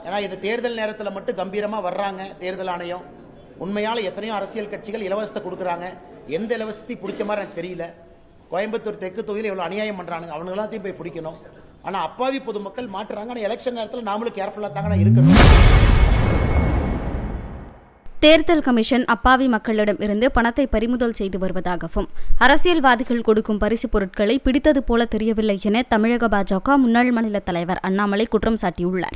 ஏன்னா இது தேர்தல் நேரத்தில் மட்டும் கம்பீரமாக வர்றாங்க தேர்தல் ஆணையம். உண்மையால் எத்தனையோ அரசியல் கட்சிகள் இலவசத்தை கொடுக்குறாங்க. எந்த இலவசத்தையும் பிடிச்ச மாதிரி எனக்கு தெரியல. கோயம்புத்தூர் தெற்கு தொகுதியில் எவ்வளோ அநியாயம் பண்ணுறாங்க, அவனுங்க எல்லாத்தையும் போய் பிடிக்கணும். ஆனால் அப்பாவி பொதுமக்கள் மாட்டுறாங்க. ஆனால் எலெக்ஷன் நேரத்தில் நாமளும் கேர்ஃபுல்லாக தாங்க இருக்கணும். தேர்தல் கமிஷன் அப்பாவி மக்களிடம் இருந்து பணத்தை பறிமுதல் செய்து வருவதாகவும் அரசியல்வாதிகள் கொடுக்கும் பரிசு பொருட்களை பிடித்தது போல தெரியவில்லை என தமிழக பாஜக முன்னாள் மாநில தலைவர் அண்ணாமலை குற்றம் சாட்டியுள்ளார்.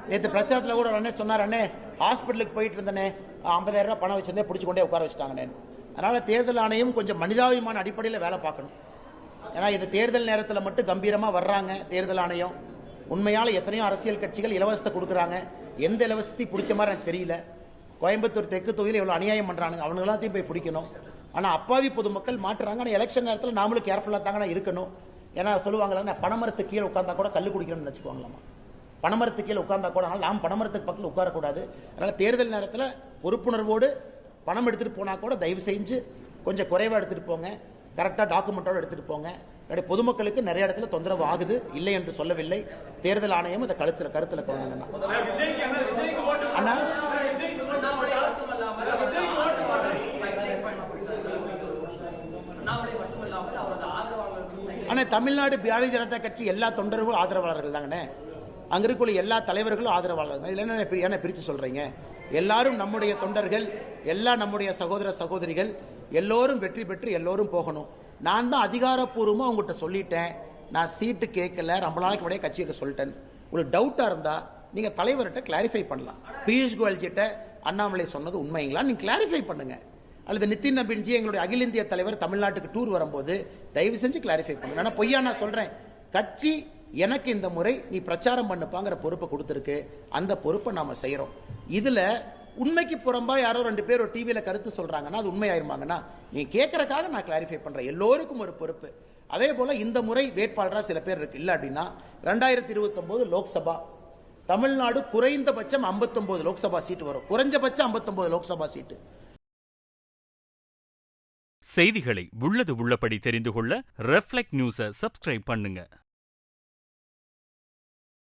நேற்று பிரச்சாரத்தில் கூட அண்ணே சொன்னார், அண்ணே ஹாஸ்பிட்டலுக்கு போயிட்டு இருந்தனே 50,000 ரூபாய் பணம் வச்சிருந்தே பிடிச்சி கொண்டே உட்கார வச்சுட்டாங்கண்ணே. அதனால தேர்தல் ஆணையம் கொஞ்சம் மனிதாபிமான அடிப்படையில் வேலை பார்க்கணும். ஏன்னா இது தேர்தல் நேரத்தில் மட்டும் கம்பீரமாக வர்றாங்க தேர்தல் ஆணையம். உண்மையால் எத்தனையோ அரசியல் கட்சிகள் இலவசத்தை கொடுக்குறாங்க. எந்த இலவசத்தையும் பிடிச்ச மாதிரி எனக்கு தெரியல. கோயம்புத்தூர் தெற்கு தொகுதியில் எவ்வளோ அநியாயம் பண்ணுறாங்க, அவனுங்க எல்லாத்தையும் போய் பிடிக்கணும். ஆனால் அப்பாவி பொதுமக்கள் மாட்டுறாங்க. ஆனால் எலெக்ஷன் நேரத்தில் நாமளும் கேர்ஃபுல்லாக தாங்க இருக்கணும். ஏன்னா சொல்லுவாங்களா, பணமரத்துக்கு கீழே உட்காந்தா கூட கல் குடிக்கணும்னு நினச்சிக்குவாங்களாமா. பணமரத்துக்கு கீழே உட்காந்தா கூட, ஆனால் நாம் பணமரத்துக்கு பக்கத்தில் உட்காரக்கூடாது. அதனால் தேர்தல் நேரத்தில் பொறுப்புணர்வோடு பணம் எடுத்துகிட்டு போனால் கூட தயவு செஞ்சு கொஞ்சம் குறைவாக எடுத்துகிட்டு போங்க. கரெக்டாக டாக்குமெண்ட்டோடு எடுத்துகிட்டு போங்க. பொதுமக்களுக்கு நிறைய இடத்துல தொந்தரவு ஆகுது, இல்லை என்று சொல்லவில்லை. தேர்தல் ஆணையம் அதை கருத்தில் கொள்ளணும். அண்ணா ஆனால் தமிழ்நாடு பாரதிய ஜனதா கட்சி எல்லா தொண்டர்களும் ஆதரவாளர்கள் தாங்கண்ணே. அங்கே இருக்கக்கூடிய எல்லா தலைவர்களும் ஆதரவாளர்கள் தான். இதில் என்ன பிரித்து சொல்கிறீங்க? எல்லாரும் நம்முடைய தொண்டர்கள், எல்லா நம்முடைய சகோதர சகோதரிகள், எல்லோரும் வெற்றி பெற்று எல்லோரும் போகணும். நான் தான் அதிகாரப்பூர்வமாக உங்கள்கிட்ட சொல்லிட்டேன். நான் சீட்டு கேட்கல, ரொம்ப நாளைக்கு முன்னாடியே கட்சிகிட்ட சொல்லிட்டேன். உங்களுக்கு டவுட்டாக இருந்தால் நீங்கள் தலைவர்கிட்ட கிளாரிஃபை பண்ணலாம். பியூஷ் கோயல் கிட்ட அண்ணாமலை சொன்னது உண்மைங்களா நீங்கள் கிளாரிஃபை பண்ணுங்க. அல்லது நிதின் நபீன்ஜி எங்களுடைய அகில இந்திய தலைவர் தமிழ்நாட்டுக்கு டூர் வரும்போது தயவு செஞ்சு கிளாரிஃபை பண்ணுங்க. ஆனால் பொய்யா நான் சொல்கிறேன், கட்சி எனக்கு இந்த முறை நீ பிரச்சாரம் பண்ணுப்பாங்கிற பொறுப்பை கொடுத்துருக்கு. அந்த பொறுப்பை நாம் செய்கிறோம். இதில் உண்மைக்கு புறம்பா யாரோ 2 பேர் ஒரு டிவியில் கருத்து சொல்கிறாங்கன்னா அது உண்மையாயிருமாங்கன்னா நீ கேட்கறக்காக நான் கிளாரிஃபை பண்ணுறேன். எல்லோருக்கும் ஒரு பொறுப்பு. அதே போல் இந்த முறை வேட்பாளராக சில பேர் இருக்கு. இல்லை அப்படின்னா 2029 லோக்சபா தமிழ்நாடு குறைந்தபட்சம் 59 லோக்சபா சீட்டு வரும். குறைஞ்சபட்சம் 59 லோக்சபா சீட்டு. செய்திகளை உள்ளது உள்ளபடி தெரிந்து கொள்ள ரெஃப்ளெக்ட் நியூஸை சப்ஸ்கிரைப் பண்ணுங்க.